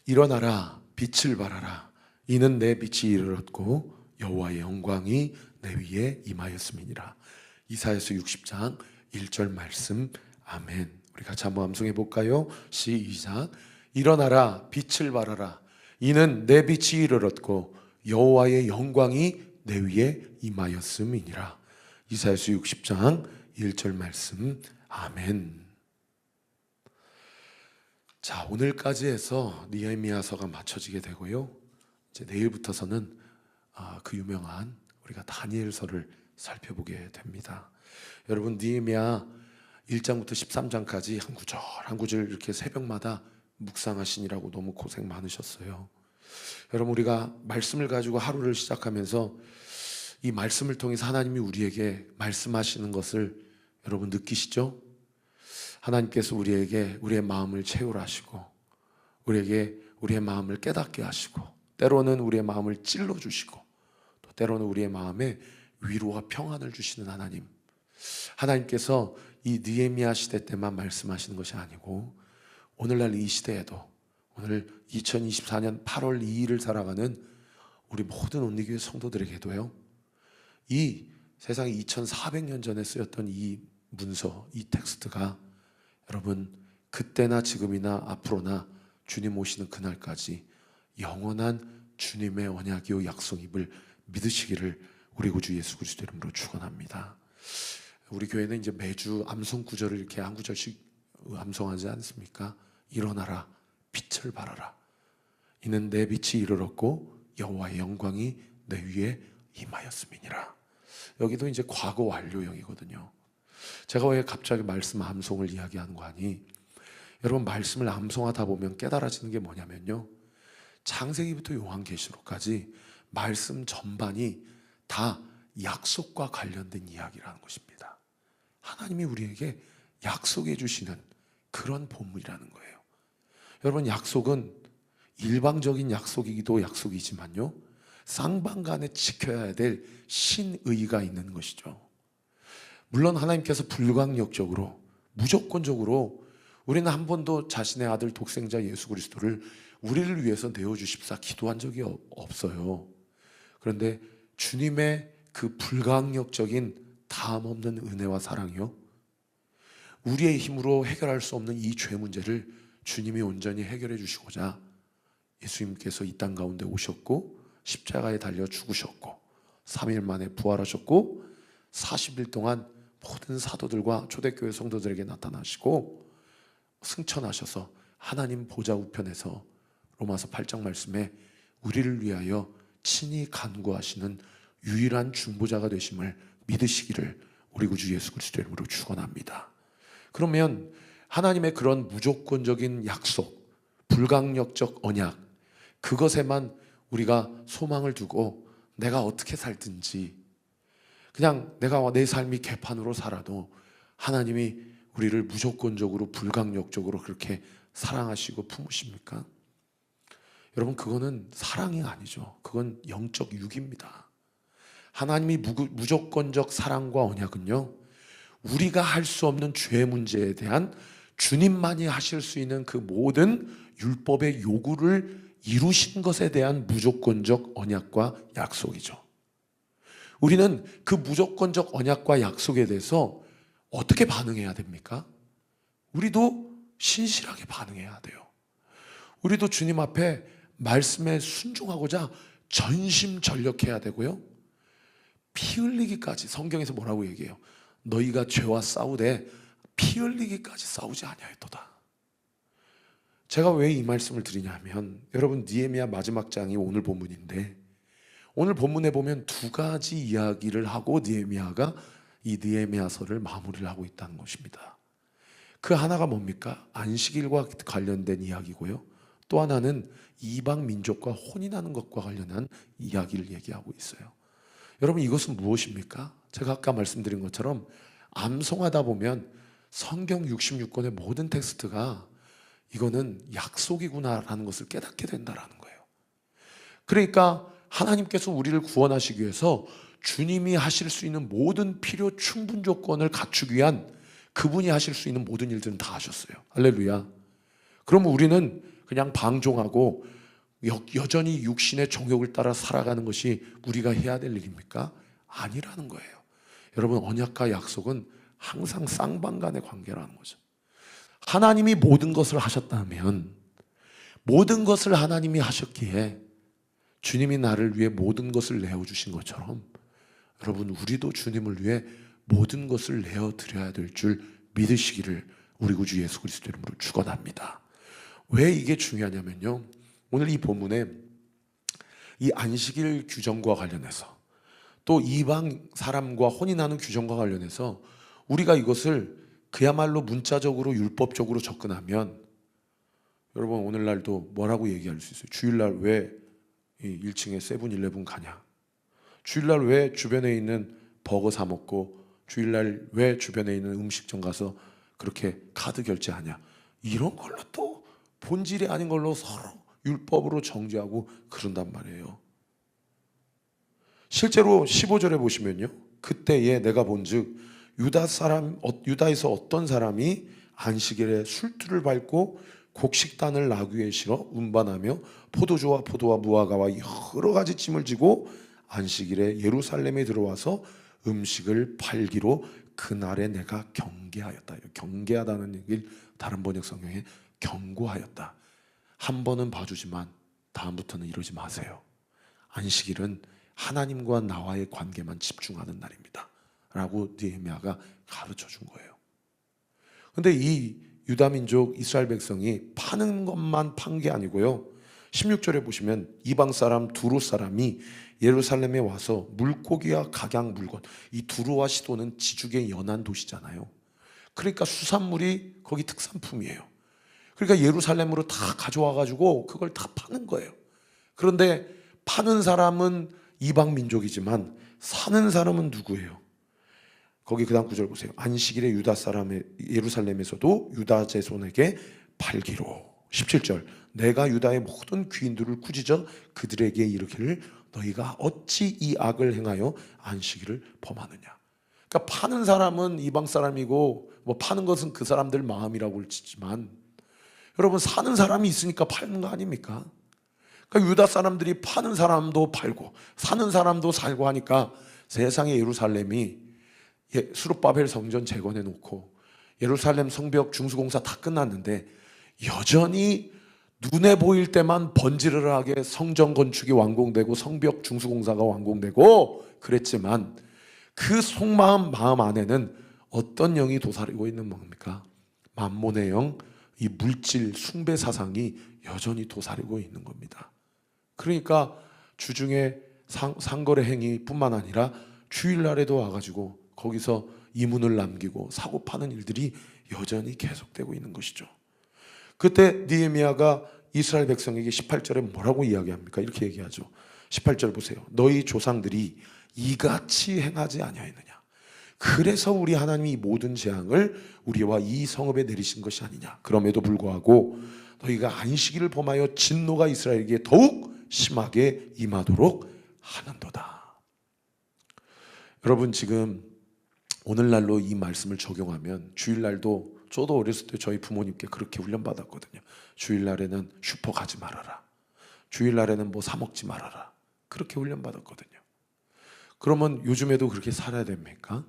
일어나라 빛을 발하라 이는 내 빛이 이르렀고 여호와의 영광이 내 위에 임하였음이니라. 이사야서 60장 1절 말씀. 아멘. 우리 같이 한번 암송해 볼까요? 시작. 일어나라 빛을 발하라 이는 내 빛이 이르렀고 여호와의 영광이 내 위에 임하였음이니라. 이사야서 60장 1절 말씀. 아멘. 자, 오늘까지 해서 느헤미야서가 마쳐지게 되고요. 이제 내일부터서는 그 유명한 우리가 다니엘서를 살펴보게 됩니다. 여러분, 느헤미야 1장부터 13장까지 한 구절 한 구절 이렇게 새벽마다 묵상하시느라고 너무 고생 많으셨어요. 여러분, 우리가 말씀을 가지고 하루를 시작하면서 이 말씀을 통해서 하나님이 우리에게 말씀하시는 것을 여러분 느끼시죠? 하나님께서 우리에게 우리의 마음을 채우라 하시고 우리에게 우리의 마음을 깨닫게 하시고 때로는 우리의 마음을 찔러주시고 또 때로는 우리의 마음에 위로와 평안을 주시는 하나님. 하나님께서 이 느헤미야 시대 때만 말씀하시는 것이 아니고 오늘날 이 시대에도 오늘 2024년 8월 2일을 살아가는 우리 모든 온리교회 성도들에게도요, 이 세상에 2400년 전에 쓰였던 이 문서, 이 텍스트가 여러분 그때나 지금이나 앞으로나 주님 오시는 그날까지 영원한 주님의 언약이요 약속임을 믿으시기를 우리 구주 예수 그리스도 이름으로 축원합니다. 우리 교회는 이제 매주 암송 구절을 이렇게 한 구절씩 암송하지 않습니까? 일어나라 빛을 발하라 이는 내 빛이 이르렀고 여호와의 영광이 내 위에 임하였음이니라. 여기도 이제 과거 완료형이거든요. 제가 왜 갑자기 말씀 암송을 이야기하는 거 아니? 여러분, 말씀을 암송하다 보면 깨달아지는 게 뭐냐면요, 창세기부터 요한계시록까지 말씀 전반이 다 약속과 관련된 이야기라는 것입니다. 하나님이 우리에게 약속해 주시는 그런 본문이라는 거예요. 여러분, 약속은 일방적인 약속이기도 약속이지만요, 쌍방간에 지켜야 될 신의가 있는 것이죠. 물론 하나님께서 불강력적으로 무조건적으로 우리는 한 번도 자신의 아들 독생자 예수 그리스도를 우리를 위해서 내어주십사 기도한 적이 없어요. 그런데 주님의 그 불강력적인 다음 없는 은혜와 사랑이요, 우리의 힘으로 해결할 수 없는 이 죄 문제를 주님이 온전히 해결해 주시고자 예수님께서 이 땅 가운데 오셨고 십자가에 달려 죽으셨고 3일 만에 부활하셨고 40일 동안 모든 사도들과 초대교회 성도들에게 나타나시고 승천하셔서 하나님 보좌 우편에서 로마서 8장 말씀에 우리를 위하여 친히 간구하시는 유일한 중보자가 되심을 믿으시기를 우리 구주 예수 그리스도 이름으로 축원합니다. 그러면 하나님의 그런 무조건적인 약속, 불강력적 언약, 그것에만 우리가 소망을 두고 내가 어떻게 살든지 그냥 내가 내 삶이 개판으로 살아도 하나님이 우리를 무조건적으로 불강력적으로 그렇게 사랑하시고 품으십니까? 여러분, 그거는 사랑이 아니죠. 그건 영적 육입니다. 하나님이 무조건적 사랑과 언약은요, 우리가 할 수 없는 죄 문제에 대한 주님만이 하실 수 있는 그 모든 율법의 요구를 이루신 것에 대한 무조건적 언약과 약속이죠. 우리는 그 무조건적 언약과 약속에 대해서 어떻게 반응해야 됩니까? 우리도 신실하게 반응해야 돼요. 우리도 주님 앞에 말씀에 순종하고자 전심전력해야 되고요, 피 흘리기까지, 성경에서 뭐라고 얘기해요? 너희가 죄와 싸우되 피 흘리기까지 싸우지 아니하였도다. 제가 왜 이 말씀을 드리냐면, 여러분, 느헤미야 마지막 장이 오늘 본문인데 오늘 본문에 보면 두 가지 이야기를 하고 느헤미야가 이 느헤미야서를 마무리를 하고 있다는 것입니다. 그 하나가 뭡니까? 안식일과 관련된 이야기고요, 또 하나는 이방 민족과 혼인하는 것과 관련한 이야기를 얘기하고 있어요. 여러분, 이것은 무엇입니까? 제가 아까 말씀드린 것처럼 암송하다 보면 성경 66권의 모든 텍스트가 이거는 약속이구나라는 것을 깨닫게 된다라는 거예요. 그러니까 하나님께서 우리를 구원하시기 위해서 주님이 하실 수 있는 모든 필요 충분 조건을 갖추기 위한 그분이 하실 수 있는 모든 일들은 다 하셨어요. 할렐루야. 그러면 우리는 그냥 방종하고 여전히 육신의 정욕을 따라 살아가는 것이 우리가 해야 될 일입니까? 아니라는 거예요. 여러분, 언약과 약속은 항상 쌍방간의 관계라는 거죠. 하나님이 모든 것을 하셨다면, 모든 것을 하나님이 하셨기에 주님이 나를 위해 모든 것을 내어주신 것처럼 여러분, 우리도 주님을 위해 모든 것을 내어드려야 될 줄 믿으시기를 우리 구주 예수 그리스도 이름으로 축원합니다. 왜 이게 중요하냐면요, 오늘 이 본문에 이 안식일 규정과 관련해서 또 이방 사람과 혼인하는 규정과 관련해서 우리가 이것을 그야말로 문자적으로 율법적으로 접근하면 여러분, 오늘날도 뭐라고 얘기할 수 있어요? 주일날 왜 1층에 세븐일레븐 가냐? 주일날 왜 주변에 있는 버거 사 먹고, 주일날 왜 주변에 있는 음식점 가서 그렇게 카드 결제하냐? 이런 걸로 또 본질이 아닌 걸로 서로 율법으로 정죄하고 그런단 말이에요. 실제로 15절에 보시면요, 그때에 내가 본즉 유다에서 어떤 사람이 안식일에 술투를 밟고 곡식단을 나귀에 실어 운반하며 포도주와 무화과와 여러 가지 짐을 지고 안식일에 예루살렘에 들어와서 음식을 팔기로 그날에 내가 경계하였다. 경계하다는 얘기를 다른 번역 성경에 경고하였다. 한 번은 봐주지만 다음부터는 이러지 마세요. 안식일은 하나님과 나와의 관계만 집중하는 날입니다 라고 느헤미야가 가르쳐 준 거예요. 근데 이 유다민족 이스라엘 백성이 파는 것만 판 게 아니고요, 16절에 보시면 이방 사람 두로 사람이 예루살렘에 와서 물고기와 각양 물건, 이 두로와 시도는 지중해 연안 도시잖아요. 그러니까 수산물이 거기 특산품이에요. 그러니까 예루살렘으로 다 가져와 가지고 그걸 다 파는 거예요. 그런데 파는 사람은 이방 민족이지만 사는 사람은 누구예요? 거기 그 다음 구절 보세요. 안식일에 유다 사람의 예루살렘에서도 유다 자손에게 팔기로. 17절 내가 유다의 모든 귀인들을 꾸짖어 그들에게 이르기를 너희가 어찌 이 악을 행하여 안식일을 범하느냐. 그러니까 파는 사람은 이방 사람이고 뭐 파는 것은 그 사람들 마음이라고 치지만 여러분, 사는 사람이 있으니까 파는 거 아닙니까? 그러니까 유다 사람들이 파는 사람도 팔고 사는 사람도 살고 하니까 세상의 예루살렘이 수룹바벨 성전 재건해 놓고 예루살렘 성벽 중수공사 다 끝났는데 여전히 눈에 보일 때만 번지르르하게 성전 건축이 완공되고 성벽 중수공사가 완공되고 그랬지만 그 속마음 마음 안에는 어떤 영이 도사리고 있는 겁니까? 만몬의 영, 이 물질 숭배 사상이 여전히 도사리고 있는 겁니다. 그러니까 주중에 상거래 행위뿐만 아니라 주일날에도 와가지고 거기서 이문을 남기고 사고 파는 일들이 여전히 계속되고 있는 것이죠. 그때 느헤미야가 이스라엘 백성에게 18절에 뭐라고 이야기합니까? 이렇게 얘기하죠. 18절 보세요. 너희 조상들이 이같이 행하지 아니하였느냐. 그래서 우리 하나님이 이 모든 재앙을 우리와 이 성읍에 내리신 것이 아니냐. 그럼에도 불구하고 너희가 안식일을 범하여 진노가 이스라엘에게 더욱 심하게 임하도록 하는도다. 여러분, 지금 오늘날로 이 말씀을 적용하면 주일날도, 저도 어렸을 때 저희 부모님께 그렇게 훈련받았거든요. 주일날에는 슈퍼 가지 말아라, 주일날에는 뭐 사 먹지 말아라, 그렇게 훈련받았거든요. 그러면 요즘에도 그렇게 살아야 됩니까?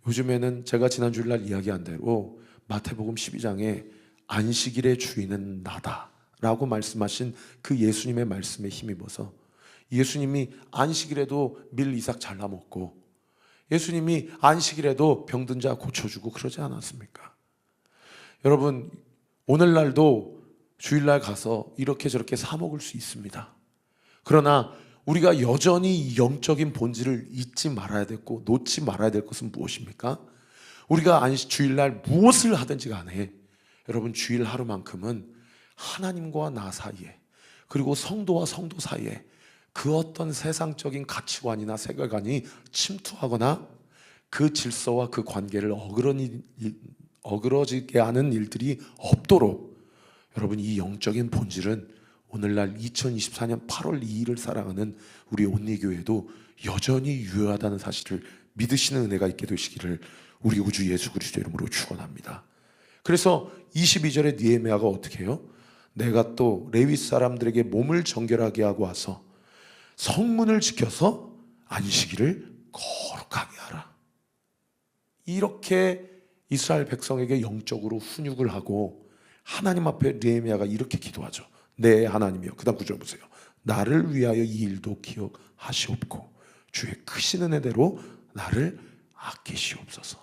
요즘에는 제가 지난 주일날 이야기한 대로 마태복음 12장에 안식일의 주인은 나다 라고 말씀하신 그 예수님의 말씀에 힘입어서 예수님이 안식일에도 밀 이삭 잘라 먹고 예수님이 안식일에도 병든 자 고쳐주고 그러지 않았습니까? 여러분, 오늘날도 주일날 가서 이렇게 저렇게 사 먹을 수 있습니다. 그러나 우리가 여전히 영적인 본질을 잊지 말아야 되고 놓지 말아야 될 것은 무엇입니까? 우리가 주일날 무엇을 하든지 간에 여러분, 주일 하루만큼은 하나님과 나 사이에, 그리고 성도와 성도 사이에 그 어떤 세상적인 가치관이나 세계관이 침투하거나 그 질서와 그 관계를 어그러지게 하는 일들이 없도록 여러분, 이 영적인 본질은 오늘날 2024년 8월 2일을 살아가는 우리 온리교회도 여전히 유효하다는 사실을 믿으시는 은혜가 있게 되시기를 우리 구주 예수 그리스도 이름으로 축원합니다. 그래서 22절에 느헤미야가 어떻게 해요? 내가 또 레위 사람들에게 몸을 정결하게 하고 와서 성문을 지켜서 안식일을 거룩하게 하라. 이렇게 이스라엘 백성에게 영적으로 훈육을 하고 하나님 앞에 느헤미야가 이렇게 기도하죠. 내 하나님이여. 그 다음 구절 보세요. 나를 위하여 이 일도 기억하시옵고 주의 크신 은혜대로 나를 아끼시옵소서.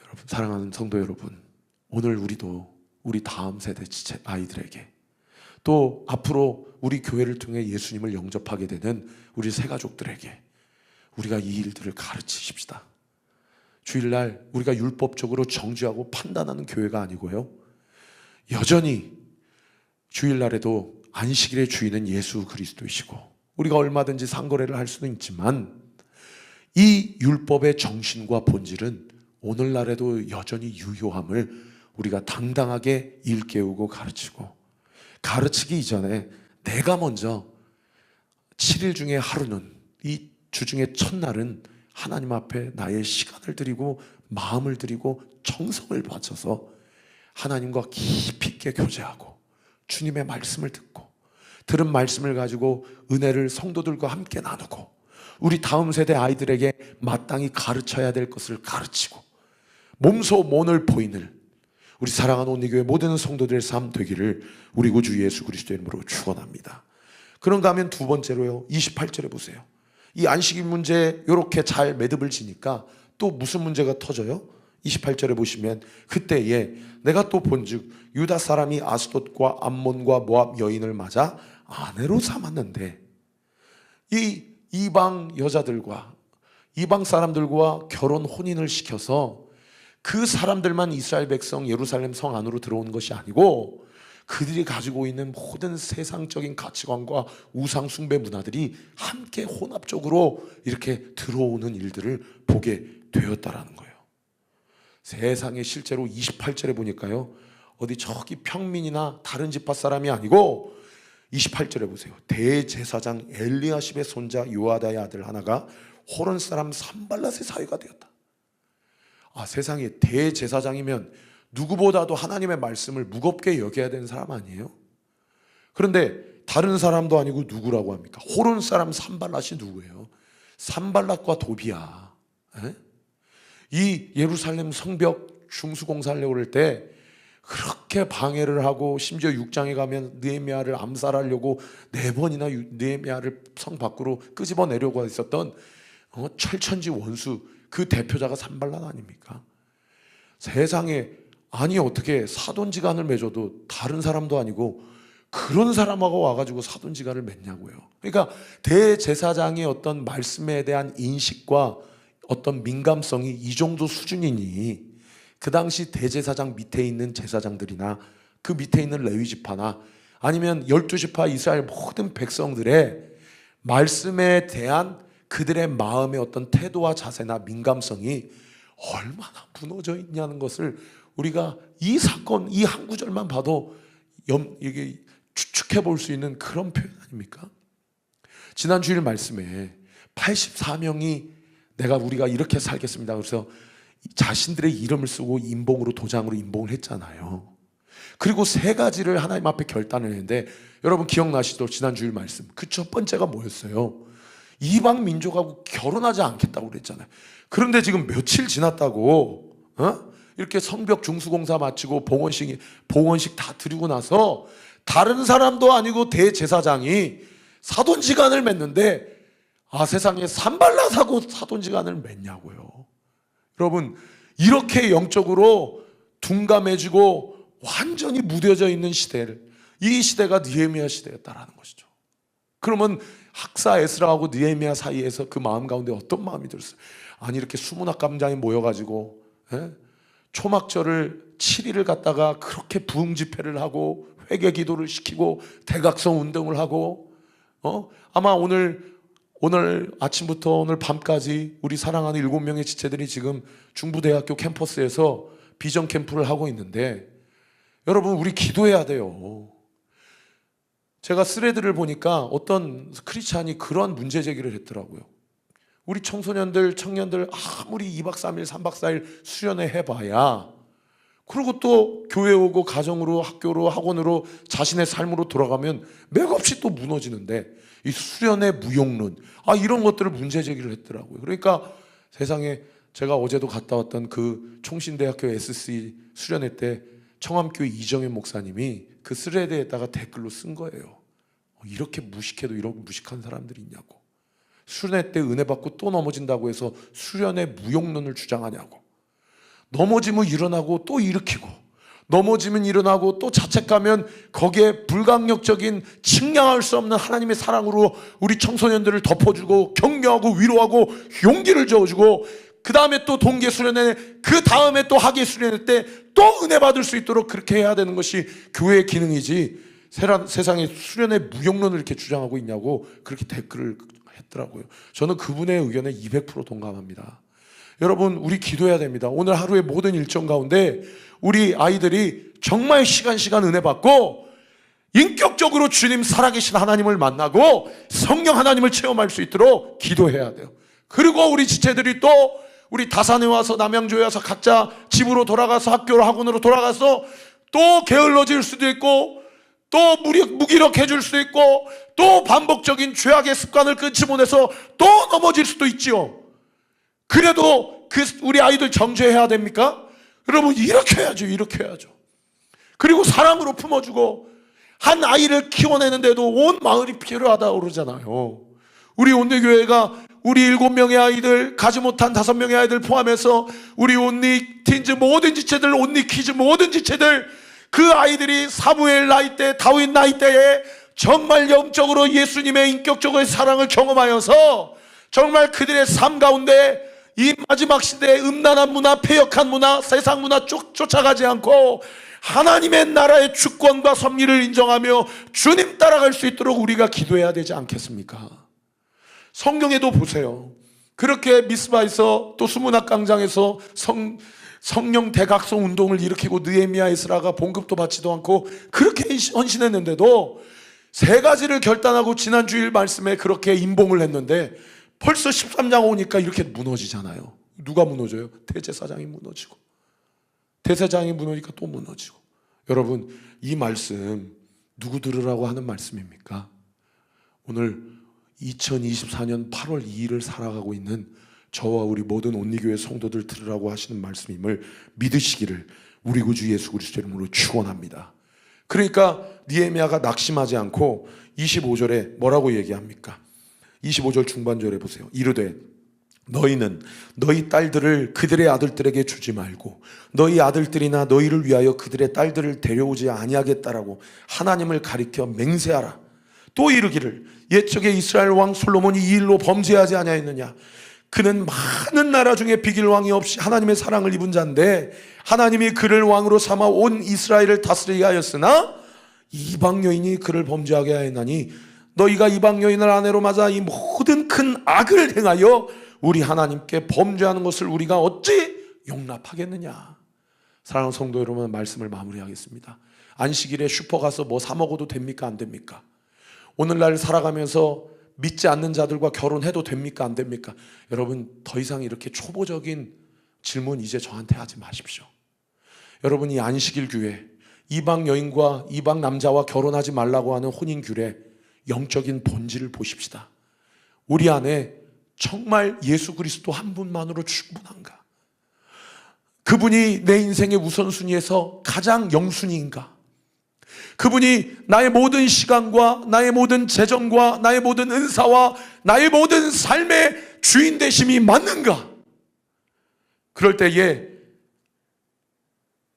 여러분, 사랑하는 성도 여러분, 오늘 우리도 우리 다음 세대 아이들에게 또 앞으로 우리 교회를 통해 예수님을 영접하게 되는 우리 새가족들에게 우리가 이 일들을 가르치십시다. 주일날 우리가 율법적으로 정죄하고 판단하는 교회가 아니고요, 여전히 주일날에도 안식일의 주인은 예수 그리스도이시고 우리가 얼마든지 상거래를 할 수는 있지만 이 율법의 정신과 본질은 오늘날에도 여전히 유효함을 우리가 당당하게 일깨우고 가르치기 이전에 내가 먼저 7일 중에 하루는, 이 주 중에 첫날은 하나님 앞에 나의 시간을 드리고 마음을 드리고 정성을 바쳐서 하나님과 깊이 있게 교제하고 주님의 말씀을 듣고 들은 말씀을 가지고 은혜를 성도들과 함께 나누고 우리 다음 세대 아이들에게 마땅히 가르쳐야 될 것을 가르치고 몸소 모늘 보이는 우리 사랑하는 온리교회 모든 성도들의 삶 되기를 우리 구주 예수 그리스도의 이름으로 축원합니다. 그런가 하면 두 번째로요, 28절에 보세요. 이 안식일 문제 이렇게 잘 매듭을 지니까 또 무슨 문제가 터져요? 28절에 보시면 그때에 내가 또 본즉 유다 사람이 아스돗과 암몬과 모압 여인을 맞아 아내로 삼았는데, 이 이방 여자들과 이방 사람들과 결혼 혼인을 시켜서 그 사람들만 이스라엘 백성 예루살렘 성 안으로 들어온 것이 아니고 그들이 가지고 있는 모든 세상적인 가치관과 우상 숭배 문화들이 함께 혼합적으로 이렇게 들어오는 일들을 보게 되었다라는 거예요. 세상에 실제로 28절에 보니까요, 어디 저기 평민이나 다른 지파 사람이 아니고 28절에 보세요. 대제사장 엘리야십의 손자 요아다의 아들 하나가 호론 사람 산발랏의 사위가 되었다. 세상에 대제사장이면 누구보다도 하나님의 말씀을 무겁게 여겨야 되는 사람 아니에요? 그런데 다른 사람도 아니고 누구라고 합니까? 호론 사람 산발랏이 누구예요? 산발랏과 도비야. 이 예루살렘 성벽 중수공사하려고 그럴 때 그렇게 방해를 하고 심지어 6장에 가면 느헤미야를 암살하려고 4번이나 느헤미야를 성 밖으로 끄집어내려고 했었던 철천지 원수, 그 대표자가 산발랏 아닙니까? 세상에, 아니 어떻게 사돈지간을 맺어도 다른 사람도 아니고 그런 사람하고 와가지고 사돈지간을 맺냐고요. 그러니까 대제사장의 어떤 말씀에 대한 인식과 어떤 민감성이 이 정도 수준이니 그 당시 대제사장 밑에 있는 제사장들이나 그 밑에 있는 레위지파나 아니면 12지파 이스라엘 모든 백성들의 말씀에 대한 그들의 마음의 어떤 태도와 자세나 민감성이 얼마나 무너져 있냐는 것을 우리가 이 사건, 이 한 구절만 봐도 이게 추측해 볼 수 있는 그런 표현 아닙니까? 지난 주일 말씀에 84명이 우리가 이렇게 살겠습니다. 그래서 자신들의 이름을 쓰고 인봉으로, 도장으로 인봉을 했잖아요. 그리고 3가지를 하나님 앞에 결단을 했는데, 여러분 기억나시죠? 지난 주일 말씀. 그 첫 번째가 뭐였어요? 이방 민족하고 결혼하지 않겠다고 그랬잖아요. 그런데 지금 며칠 지났다고 이렇게 성벽 중수공사 마치고 봉헌식 다 드리고 나서 다른 사람도 아니고 대제사장이 사돈지간을 맺는데 세상에 산발랏하고 사돈지간을 맺냐고요. 여러분, 이렇게 영적으로 둔감해지고 완전히 무뎌져 있는 시대를, 이 시대가 느헤미야 시대였다라는 것이죠. 그러면 학사 에스라하고 느헤미야 사이에서 그 마음 가운데 어떤 마음이 들었어요? 아니 이렇게 수문학감장이 모여가지고 초막절을 7일을 갖다가 그렇게 부흥 집회를 하고 회개 기도를 시키고 대각성 운동을 하고 아마 오늘 아침부터 오늘 밤까지 우리 사랑하는 7명의 지체들이 지금 중부대학교 캠퍼스에서 비전 캠프를 하고 있는데, 여러분 우리 기도해야 돼요. 제가 스레드를 보니까 어떤 크리스찬이 그런 문제 제기를 했더라고요. 우리 청소년들, 청년들 아무리 2박 3일, 3박 4일 수련회 해봐야 그리고 또 교회 오고 가정으로, 학교로, 학원으로, 자신의 삶으로 돌아가면 맥없이 또 무너지는데, 이 수련의 무용론, 이런 것들을 문제 제기를 했더라고요. 그러니까 세상에, 제가 어제도 갔다 왔던 그 총신대학교 SC 수련회 때 청암교회 이정현 목사님이 그 스레드에다가 댓글로 쓴 거예요. 이렇게 무식해도 이런 무식한 사람들이 있냐고. 수련회 때 은혜 받고 또 넘어진다고 해서 수련의 무용론을 주장하냐고. 넘어지면 일어나고 또 일으키고, 넘어지면 일어나고 또 자책하면 거기에 불강력적인 측량할 수 없는 하나님의 사랑으로 우리 청소년들을 덮어주고 격려하고 위로하고 용기를 저어주고, 그 다음에 또 동계 수련회, 그 다음에 또 학예 수련회 때 또 은혜 받을 수 있도록 그렇게 해야 되는 것이 교회의 기능이지, 세상에 수련회 무용론을 이렇게 주장하고 있냐고 그렇게 댓글을 했더라고요. 저는 그분의 의견에 200% 동감합니다. 여러분, 우리 기도해야 됩니다. 오늘 하루의 모든 일정 가운데 우리 아이들이 정말 시간 은혜 받고 인격적으로 주님 살아계신 하나님을 만나고 성령 하나님을 체험할 수 있도록 기도해야 돼요. 그리고 우리 지체들이 또 우리 다산에 와서, 남양주에 와서 각자 집으로 돌아가서, 학교로, 학원으로 돌아가서 또 게을러질 수도 있고, 또 무기력해질 수도 있고, 또 반복적인 죄악의 습관을 끊지 못해서 또 넘어질 수도 있지요. 그래도 우리 아이들 정죄해야 됩니까? 여러분, 이렇게 해야죠. 이렇게 해야죠. 그리고 사랑으로 품어주고, 한 아이를 키워내는데도 온 마을이 필요하다고 그러잖아요. 우리 온리교회가 우리 7명의 아이들, 가지 못한 5명의 아이들 포함해서 우리 온리 틴즈 모든 지체들, 온리 키즈 모든 지체들, 그 아이들이 사무엘 나이 때, 다윗 나이 때에 정말 영적으로 예수님의 인격적인 사랑을 경험하여서 정말 그들의 삶 가운데 이 마지막 시대의 음란한 문화, 패역한 문화, 세상 문화 쫓아가지 않고 하나님의 나라의 주권과 섭리를 인정하며 주님 따라갈 수 있도록 우리가 기도해야 되지 않겠습니까? 성경에도 보세요. 그렇게 미스바에서 또 수문학 강장에서 성령 대각성 운동을 일으키고 느헤미야 에스라가 봉급도 받지도 않고 그렇게 헌신했는데도 3가지를 결단하고 지난 주일 말씀에 그렇게 임봉을 했는데 벌써 13장 오니까 이렇게 무너지잖아요. 누가 무너져요? 대제사장이 무너지고, 대제사장이 무너지니까 또 무너지고. 여러분, 이 말씀 누구 들으라고 하는 말씀입니까? 오늘 2024년 8월 2일을 살아가고 있는 저와 우리 모든 온리교회 성도들 들으라고 하시는 말씀임을 믿으시기를 우리 구주 예수 그리스도 이름으로 축원합니다. 그러니까 느헤미야가 낙심하지 않고 25절에 뭐라고 얘기합니까? 25절 중반절에 보세요. 이르되 너희는 너희 딸들을 그들의 아들들에게 주지 말고 너희 아들들이나 너희를 위하여 그들의 딸들을 데려오지 아니하겠다라고 하나님을 가리켜 맹세하라. 또 이르기를 옛적에 이스라엘 왕 솔로몬이 이 일로 범죄하지 아니하였느냐. 그는 많은 나라 중에 비길 왕이 없이 하나님의 사랑을 입은 자인데 하나님이 그를 왕으로 삼아 온 이스라엘을 다스리게 하였으나 이방 여인이 그를 범죄하게 하였나니 너희가 이방 여인을 아내로 맞아 이 모든 큰 악을 행하여 우리 하나님께 범죄하는 것을 우리가 어찌 용납하겠느냐. 사랑하는 성도 여러분, 말씀을 마무리하겠습니다. 안식일에 슈퍼 가서 뭐 사 먹어도 됩니까? 안 됩니까? 오늘날 살아가면서 믿지 않는 자들과 결혼해도 됩니까? 안 됩니까? 여러분, 더 이상 이렇게 초보적인 질문 이제 저한테 하지 마십시오. 여러분, 이 안식일 규례, 이방 여인과 이방 남자와 결혼하지 말라고 하는 혼인 규례, 영적인 본질을 보십시다. 우리 안에 정말 예수 그리스도 한 분만으로 충분한가? 그분이 내 인생의 우선순위에서 가장 영순위인가? 그분이 나의 모든 시간과 나의 모든 재정과 나의 모든 은사와 나의 모든 삶의 주인 되심이 맞는가? 그럴 때에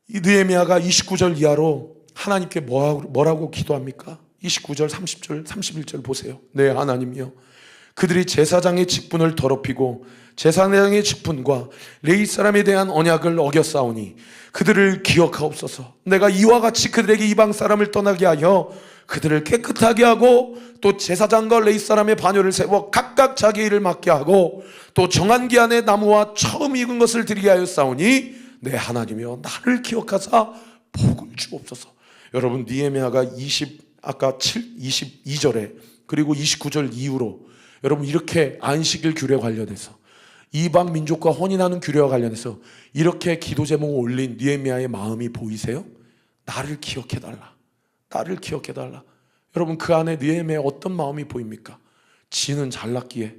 이 느헤미야가 29절 이하로 하나님께 뭐라고 기도합니까? 29절, 30절, 31절 보세요. 네, 하나님이여, 그들이 제사장의 직분을 더럽히고 제사장의 직분과 레위 사람에 대한 언약을 어겼사오니 그들을 기억하옵소서. 내가 이와 같이 그들에게 이방 사람을 떠나게 하여 그들을 깨끗하게 하고 또 제사장과 레위 사람의 반열을 세워 각각 자기 일을 맡게 하고 또 정한 기한에 나무와 처음 익은 것을 드리게 하였사오니 내 하나님이여, 나를 기억하사 복을 주옵소서. 여러분, 느헤미야가 22절에 그리고 29절 이후로 여러분 이렇게 안식일 규례 관련해서 이방 민족과 혼인하는 규례와 관련해서 이렇게 기도 제목을 올린 느헤미야의 마음이 보이세요? 나를 기억해달라, 나를 기억해달라. 여러분, 그 안에 느헤미야의 어떤 마음이 보입니까? 지는 잘났기에,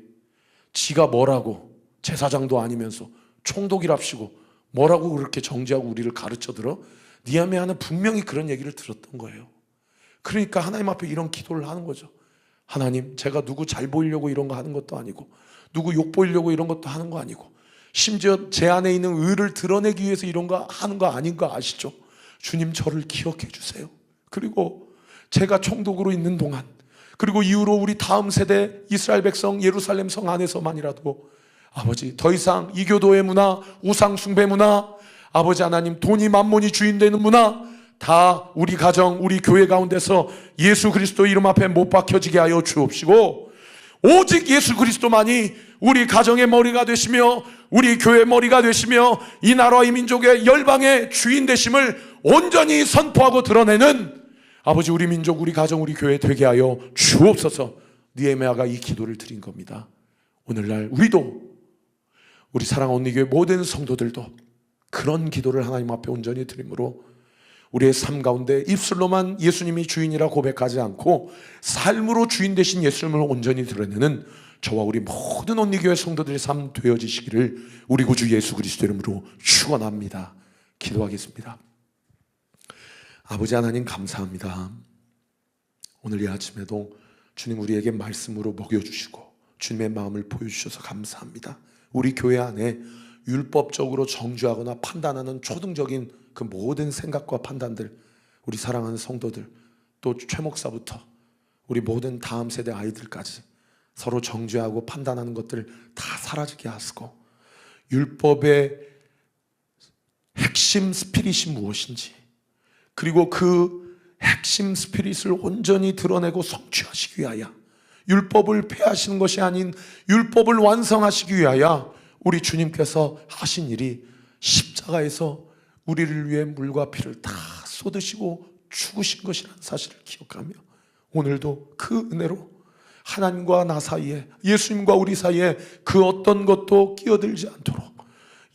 지가 뭐라고, 제사장도 아니면서 총독이랍시고 뭐라고 그렇게 정죄하고 우리를 가르쳐들어? 느헤미야는 분명히 그런 얘기를 들었던 거예요. 그러니까 하나님 앞에 이런 기도를 하는 거죠. 하나님, 제가 누구 잘 보이려고 이런 거 하는 것도 아니고, 누구 욕 보이려고 이런 것도 하는 거 아니고, 심지어 제 안에 있는 의를 드러내기 위해서 이런 거 하는 거 아닌 거 아시죠? 주님, 저를 기억해 주세요. 그리고 제가 총독으로 있는 동안, 그리고 이후로 우리 다음 세대 이스라엘 백성 예루살렘 성 안에서만이라도 아버지, 더 이상 이교도의 문화, 우상 숭배 문화, 아버지 하나님, 돈이 만몬이 주인 되는 문화 다 우리 가정, 우리 교회 가운데서 예수 그리스도 이름 앞에 못 박혀지게 하여 주옵시고, 오직 예수 그리스도만이 우리 가정의 머리가 되시며 우리 교회의 머리가 되시며 이 나라와 이 민족의 열방의 주인 되심을 온전히 선포하고 드러내는 아버지, 우리 민족, 우리 가정, 우리 교회 되게 하여 주옵소서. 느헤미야가 이 기도를 드린 겁니다. 오늘날 우리도, 우리 사랑하는 온리교회 모든 성도들도 그런 기도를 하나님 앞에 온전히 드림으로 우리의 삶 가운데 입술로만 예수님이 주인이라 고백하지 않고 삶으로 주인 되신 예수님을 온전히 드러내는 저와 우리 모든 온리교회 성도들의 삶 되어지시기를 우리 구주 예수 그리스도 이름으로 축원합니다. 기도하겠습니다. 아버지 하나님, 감사합니다. 오늘 이 아침에도 주님 우리에게 말씀으로 먹여주시고 주님의 마음을 보여주셔서 감사합니다. 우리 교회 안에 율법적으로 정죄하거나 판단하는 초등적인 그 모든 생각과 판단들, 우리 사랑하는 성도들, 또 최 목사부터 우리 모든 다음 세대 아이들까지 서로 정죄하고 판단하는 것들 다 사라지게 하시고, 율법의 핵심 스피릿이 무엇인지, 그리고 그 핵심 스피릿을 온전히 드러내고 성취하시기 위하여, 율법을 폐하시는 것이 아닌 율법을 완성하시기 위하여 우리 주님께서 하신 일이 십자가에서 우리를 위해 물과 피를 다 쏟으시고 죽으신 것이라는 사실을 기억하며, 오늘도 그 은혜로 하나님과 나 사이에, 예수님과 우리 사이에 그 어떤 것도 끼어들지 않도록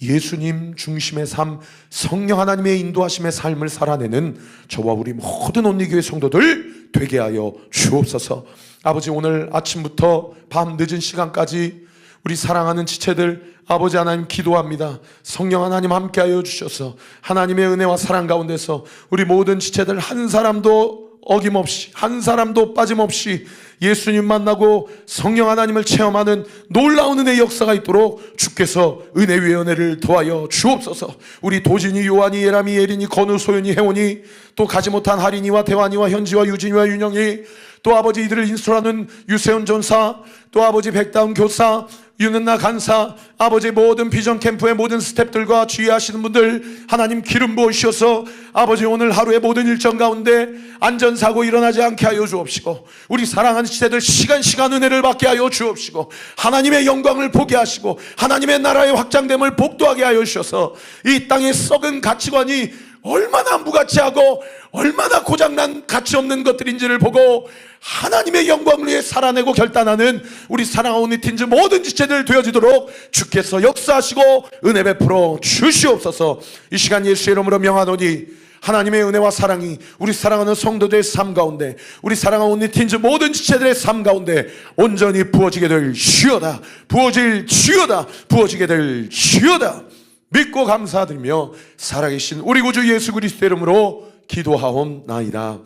예수님 중심의 삶, 성령 하나님의 인도하심의 삶을 살아내는 저와 우리 모든 온리교회 성도들 되게 하여 주옵소서. 아버지, 오늘 아침부터 밤 늦은 시간까지 우리 사랑하는 지체들 아버지 하나님 기도합니다. 성령 하나님 함께하여 주셔서 하나님의 은혜와 사랑 가운데서 우리 모든 지체들 한 사람도 어김없이, 한 사람도 빠짐없이 예수님 만나고 성령 하나님을 체험하는 놀라운 은혜의 역사가 있도록 주께서 은혜 위에 은혜를 더하여 주옵소서. 우리 도진이, 요한이, 예람이, 예린이, 건우, 소연이, 혜원이, 또 가지 못한 하린이와 대환이와 현지와 유진이와 윤영이, 또 아버지 이들을 인솔하는 유세훈 전사, 또 아버지 백다운 교사, 유는나 간사, 아버지 모든 비전 캠프의 모든 스태프들과 주의하시는 분들 하나님 기름 부으셔서 아버지 오늘 하루의 모든 일정 가운데 안전사고 일어나지 않게 하여 주옵시고, 우리 사랑하는 시대들 시간 은혜를 받게 하여 주옵시고, 하나님의 영광을 보게 하시고 하나님의 나라의 확장됨을 복도하게 하여 주셔서 이 땅의 썩은 가치관이 얼마나 무가치하고 얼마나 고장난 가치없는 것들인지를 보고 하나님의 영광을 위해 살아내고 결단하는 우리 사랑하는 온리팀즈 모든 지체들 되어지도록 주께서 역사하시고 은혜 베풀어 주시옵소서. 이 시간 예수의 이름으로 명하노니 하나님의 은혜와 사랑이 우리 사랑하는 성도들의 삶 가운데, 우리 사랑하는 온리팀즈 모든 지체들의 삶 가운데 온전히 부어지게 될 주여다. 부어질 주여다. 부어지게 될 주여다. 믿고 감사드리며 살아계신 우리 구주 예수 그리스도 이름으로 기도하옵나이다.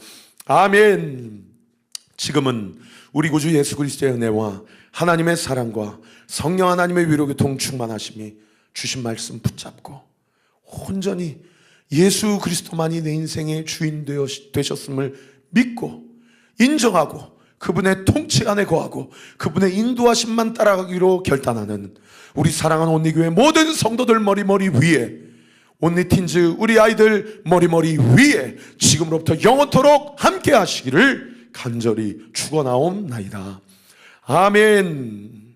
아멘. 지금은 우리 구주 예수 그리스도의 은혜와 하나님의 사랑과 성령 하나님의 위로 교통 충만하심이 주신 말씀 붙잡고 온전히 예수 그리스도만이 내 인생의 주인 되셨음을 믿고 인정하고 그분의 통치 안에 거하고 그분의 인도하심만 따라가기로 결단하는 우리 사랑하는 온리교회 모든 성도들 머리머리 위에, 온리팀즈 우리 아이들 머리머리 위에 지금으로부터 영원토록 함께 하시기를 간절히 축원하옵나이다. 아멘.